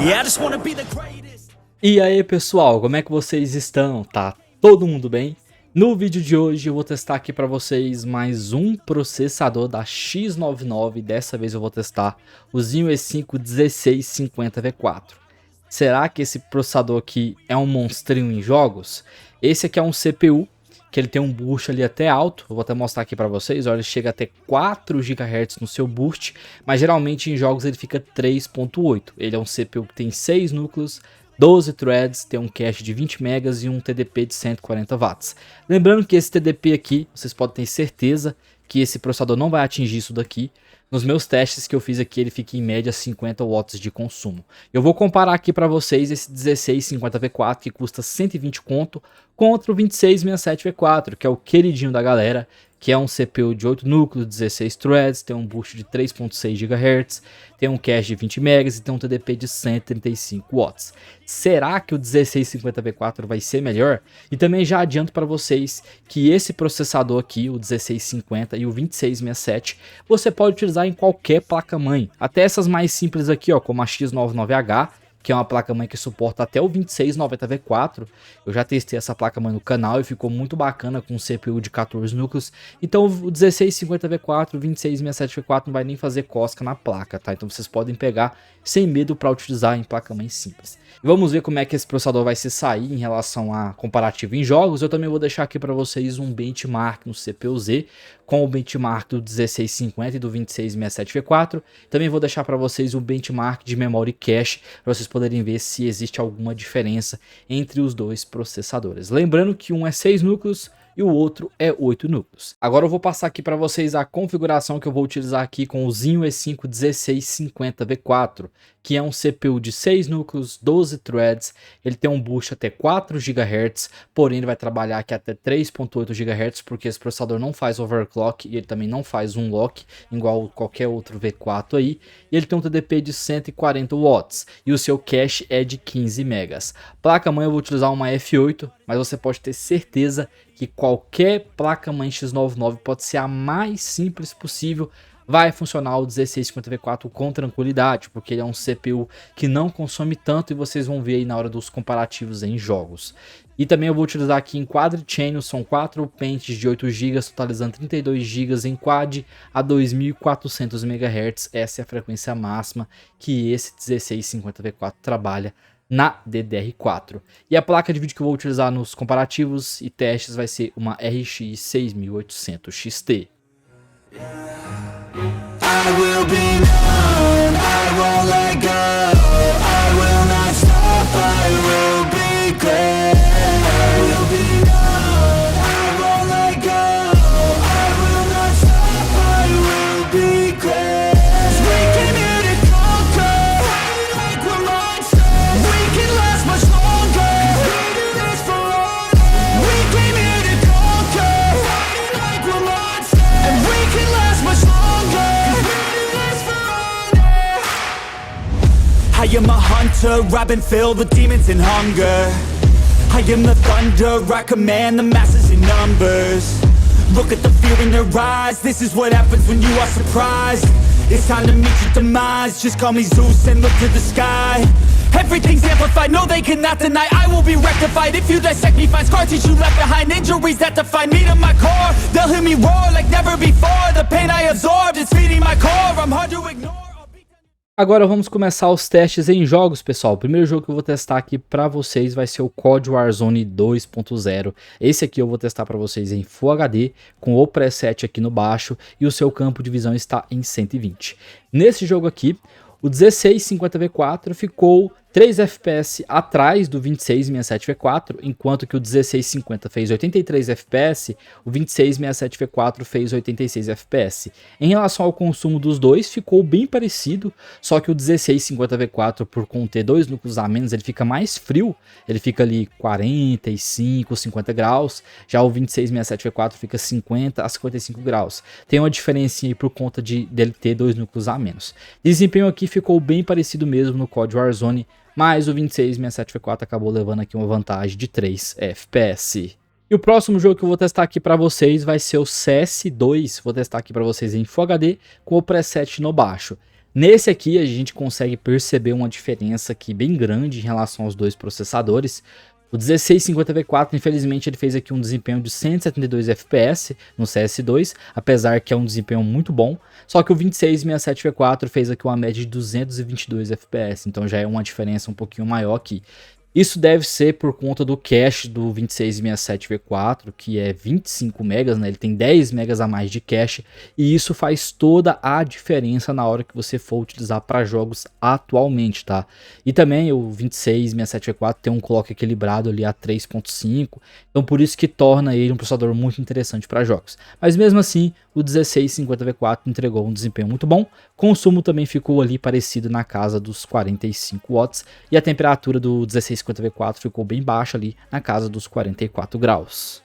Yeah, I just wanna be the greatest. E aí pessoal, como é que vocês estão? Tá todo mundo bem? No vídeo de hoje eu vou testar aqui para vocês mais um processador da X99. Dessa vez eu vou testar o Zen E5 1650V4. Será que esse processador aqui é um monstrinho em jogos? Esse aqui é um CPU que ele tem um boost ali até alto. Eu vou até mostrar aqui para vocês. Olha, ele chega até 4 GHz no seu boost, mas geralmente em jogos ele fica 3.8. Ele é um CPU que tem 6 núcleos, 12 threads, tem um cache de 20 MB e um TDP de 140 watts. Lembrando que esse TDP aqui, vocês podem ter certeza que esse processador não vai atingir isso daqui. Nos meus testes que eu fiz aqui, ele fica em média 50 watts de consumo. Eu vou comparar aqui para vocês esse 1650V4 que custa 120 conto contra o 2667V4, que é o queridinho da galera, que é um CPU de 8 núcleos, 16 threads, tem um boost de 3.6 GHz, tem um cache de 20 MB e tem um TDP de 135 watts. Será que o 1650V4 vai ser melhor? E também já adianto para vocês que esse processador aqui, o 1650 e o 2667, você pode utilizar em qualquer placa-mãe. Até essas mais simples aqui, ó, como a X99H, que é uma placa-mãe que suporta até o 2690V4. Eu já testei essa placa-mãe no canal e ficou muito bacana com um CPU de 14 núcleos. Então o 1650V4, o 2667V4 não vai nem fazer cosca na placa, tá? Então vocês podem pegar sem medo para utilizar em placa-mãe simples. E vamos ver como é que esse processador vai se sair em relação a comparativo em jogos. Eu também vou deixar aqui para vocês um benchmark no CPU-Z com o benchmark do 1650 e do 2667V4. Também vou deixar para vocês o benchmark de memory cache, para vocês poderem ver se existe alguma diferença entre os dois processadores. Lembrando que um é 6 núcleos e o outro é 8 núcleos. Agora eu vou passar aqui para vocês a configuração que eu vou utilizar aqui com o Zen E5 1650V4, que é um CPU de 6 núcleos, 12 threads, ele tem um boost até 4 GHz, porém ele vai trabalhar aqui até 3.8 GHz, porque esse processador não faz overclock e ele também não faz unlock, igual qualquer outro V4 aí, e ele tem um TDP de 140 watts, e o seu cache é de 15 megas. Placa-mãe eu vou utilizar uma F8, mas você pode ter certeza que qualquer placa-mãe X99 pode ser a mais simples possível, vai funcionar o 1650V4 com tranquilidade, porque ele é um CPU que não consome tanto e vocês vão ver aí na hora dos comparativos em jogos. E também eu vou utilizar aqui em quadri-channel, são 4 pentes de 8 GB, totalizando 32 GB em quad a 2400 MHz, essa é a frequência máxima que esse 1650V4 trabalha na DDR4. E a placa de vídeo que eu vou utilizar nos comparativos e testes vai ser uma RX 6800 XT. I will be known, I won't let go, I will not stop, I will be great. I will be known, I won't let go, I will not stop, I will be great. 'Cause we came here to conquer, like we're monsters. We can last much longer, we do this for honor. We came here to conquer, like we're monsters. And we can last much longer. I am a hunter, I've been filled with demons and hunger. I am the thunder, I command the masses in numbers. Look at the fear in their eyes, this is what happens when you are surprised. It's time to meet your demise, just call me Zeus and look to the sky. Everything's amplified, no they cannot deny, I will be rectified. If you dissect me, find scar tissue left behind, injuries that define me to my core. They'll hear me roar like never before, the pain I absorbed, it's feeding my core, I'm hard to ignore. Agora vamos começar os testes em jogos, pessoal. O primeiro jogo que eu vou testar aqui para vocês vai ser o COD Warzone 2.0. Esse aqui eu vou testar para vocês em Full HD, com o preset aqui no baixo, e o seu campo de visão está em 120. Nesse jogo aqui, o 1650V4 ficou 3 FPS atrás do 2667V4, enquanto que o 1650 fez 83 FPS, o 2667V4 fez 86 FPS. Em relação ao consumo dos dois, ficou bem parecido, só que o 1650V4, por conter 2 núcleos a menos, ele fica mais frio, ele fica ali 45, 50 graus, já o 2667V4 fica 50 a 55 graus. Tem uma diferença aí por conta dele ter 2 núcleos a menos. Desempenho aqui ficou bem parecido mesmo no COD Warzone, mas o 2667V4 acabou levando aqui uma vantagem de 3 FPS. E o próximo jogo que eu vou testar aqui para vocês vai ser o CS2. Vou testar aqui para vocês em Full HD com o preset no baixo. Nesse aqui a gente consegue perceber uma diferença aqui bem grande em relação aos dois processadores. O 1650V4, infelizmente, ele fez aqui um desempenho de 172 FPS no CS2, apesar que é um desempenho muito bom. Só que o 2667V4 fez aqui uma média de 222 FPS, então já é uma diferença um pouquinho maior aqui. Isso deve ser por conta do cache do 2667V4, que é 25 megas, né? Ele tem 10 megas a mais de cache, e isso faz toda a diferença na hora que você for utilizar para jogos atualmente, tá? E também o 2667V4 tem um clock equilibrado ali a 3.5, então por isso que torna ele um processador muito interessante para jogos. Mas mesmo assim, o 1650V4 entregou um desempenho muito bom, consumo também ficou ali parecido na casa dos 45 watts, e a temperatura do 1650V4 ficou bem baixa ali na casa dos 44 graus.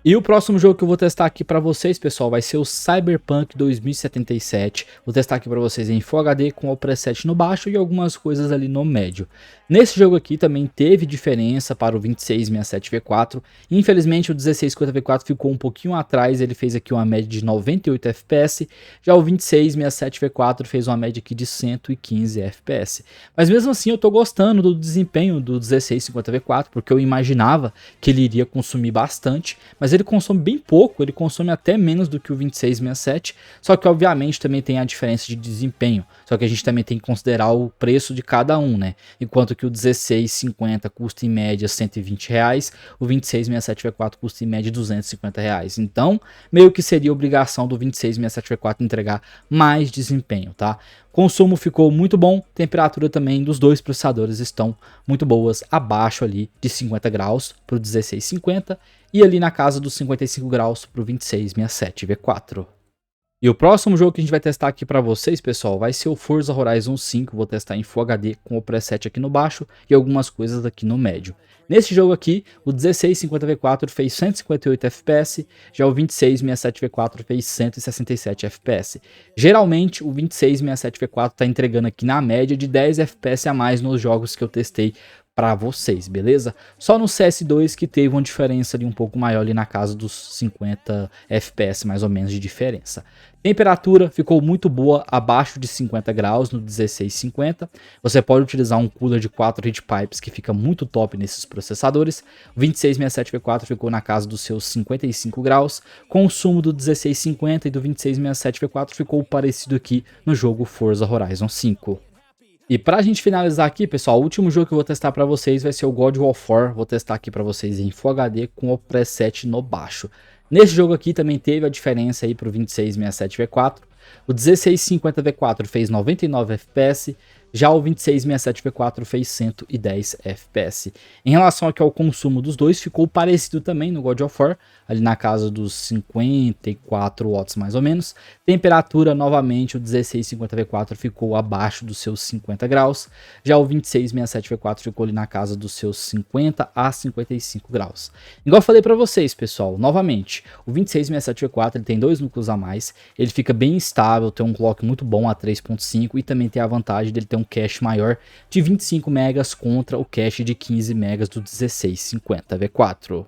E o próximo jogo que eu vou testar aqui para vocês, pessoal, vai ser o Cyberpunk 2077. Vou testar aqui para vocês em Full HD com o preset no baixo e algumas coisas ali no médio. Nesse jogo aqui também teve diferença para o 2667V4. Infelizmente o 1650V4 ficou um pouquinho atrás, ele fez aqui uma média de 98 FPS. Já o 2667V4 fez uma média aqui de 115 FPS. Mas mesmo assim eu tô gostando do desempenho do 1650V4, porque eu imaginava que ele iria consumir bastante, mas ele consome bem pouco, ele consome até menos do que o 2667, só que obviamente também tem a diferença de desempenho, só que a gente também tem que considerar o preço de cada um, né? Enquanto que o 1650 custa em média R$120, o 2667V4 custa em média R$250, então meio que seria obrigação do 2667V4 entregar mais desempenho, tá? Consumo ficou muito bom, temperatura também dos dois processadores estão muito boas, abaixo ali de 50 graus para o 1650 e ali na casa dos 55 graus para o 2667V4. E o próximo jogo que a gente vai testar aqui para vocês, pessoal, vai ser o Forza Horizon 5. Vou testar em Full HD com o preset aqui no baixo e algumas coisas aqui no médio. Nesse jogo aqui, o 1650V4 fez 158 FPS, já o 2667V4 fez 167 FPS. Geralmente, o 2667V4 está entregando aqui na média de 10 FPS a mais nos jogos que eu testei para vocês, beleza? Só no CS2 que teve uma diferença ali um pouco maior ali na casa dos 50 FPS mais ou menos de diferença. Temperatura ficou muito boa, abaixo de 50 graus no 1650. Você pode utilizar um cooler de 4 heat pipes que fica muito top nesses processadores. O 2667V4 ficou na casa dos seus 55 graus. Consumo do 1650 e do 2667V4 ficou parecido aqui no jogo Forza Horizon 5. E pra gente finalizar aqui, pessoal, o último jogo que eu vou testar pra vocês vai ser o God of War. Vou testar aqui pra vocês em Full HD com o preset no baixo. Nesse jogo aqui também teve a diferença aí pro 2667V4. O 1650V4 fez 99 FPS, já o 2667V4 fez 110 FPS. Em relação aqui ao consumo dos dois, ficou parecido também no God of War, ali na casa dos 54 watts mais ou menos. Temperatura, novamente, o 1650V4 ficou abaixo dos seus 50 graus, já o 2667V4 ficou ali na casa dos seus 50 a 55 graus. Igual eu falei para vocês, pessoal, novamente, o 2667V4 ele tem dois núcleos a mais, ele fica bem estável, tem um clock muito bom a 3.5 e também tem a vantagem dele ter um cache maior de 25 megas contra o cache de 15 megas do 1650V4.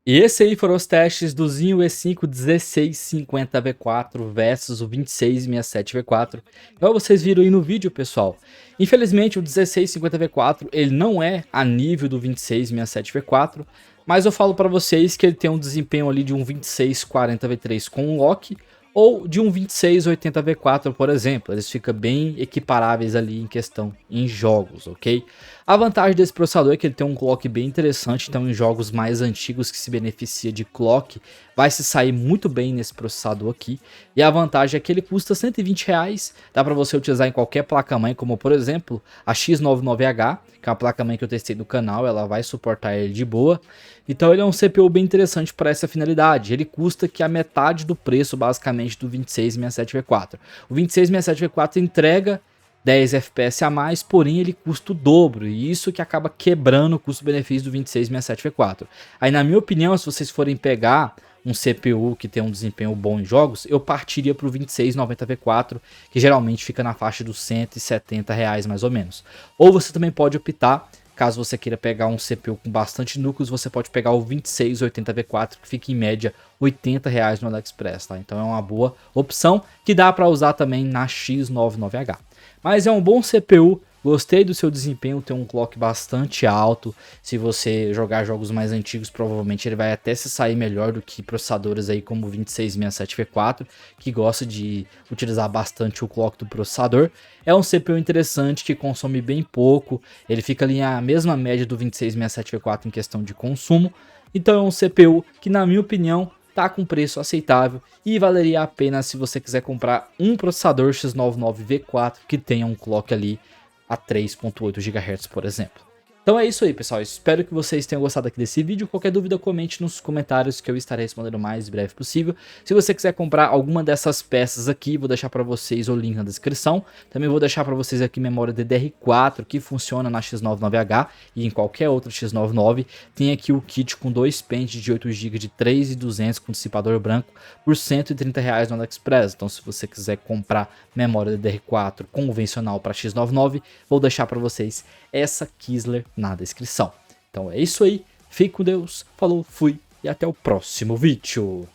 E esse aí foram os testes do Zinho E5 1650V4 versus o 2667V4. Igual vocês viram aí no vídeo, pessoal. Infelizmente o 1650V4 ele não é a nível do 2667V4, mas eu falo para vocês que ele tem um desempenho ali de um 2640V3 com um lock, ou de um 2680V4, por exemplo. Eles ficam bem equiparáveis ali em questão em jogos, ok? A vantagem desse processador é que ele tem um clock bem interessante, então em jogos mais antigos que se beneficia de clock, vai se sair muito bem nesse processador aqui. E a vantagem é que ele custa R$120, dá para você utilizar em qualquer placa-mãe, como por exemplo a X99H, que é uma placa-mãe que eu testei no canal, ela vai suportar ele de boa. Então ele é um CPU bem interessante para essa finalidade. Ele custa que a metade do preço basicamente do 2667V4. O 2667V4 entrega 10 FPS a mais, porém ele custa o dobro, e isso que acaba quebrando o custo-benefício do 2667V4. Aí na minha opinião, se vocês forem pegar um CPU que tem um desempenho bom em jogos, eu partiria para o 2690V4, que geralmente fica na faixa dos R$170 mais ou menos. Ou você também pode optar Caso você queira pegar um CPU com bastante núcleos, você pode pegar o 2680V4, que fica em média R$80 no AliExpress, tá? Então é uma boa opção que dá para usar também na X99H. Mas é um bom CPU, gostei do seu desempenho, tem um clock bastante alto. Se você jogar jogos mais antigos, provavelmente ele vai até se sair melhor do que processadores aí como o 2667V4, que gosta de utilizar bastante o clock do processador. É um CPU interessante que consome bem pouco, ele fica ali a mesma média do 2667V4 em questão de consumo. Então é um CPU que, na minha opinião, tá com preço aceitável e valeria a pena se você quiser comprar um processador X99V4 que tenha um clock ali a 3.8 GHz, por exemplo. Então é isso aí, pessoal. Espero que vocês tenham gostado aqui desse vídeo. Qualquer dúvida, comente nos comentários que eu estarei respondendo o mais breve possível. Se você quiser comprar alguma dessas peças aqui, vou deixar para vocês o link na descrição. Também vou deixar para vocês aqui memória DDR4 que funciona na X99H e em qualquer outra X99. Tem aqui o kit com 2 pentes de 8 GB de 3.200 com dissipador branco por R$130 no AliExpress. Então se você quiser comprar memória DDR4 convencional para X99, vou deixar para vocês essa Kizler na descrição. Então é isso aí, fique com Deus, falou, fui e até o próximo vídeo.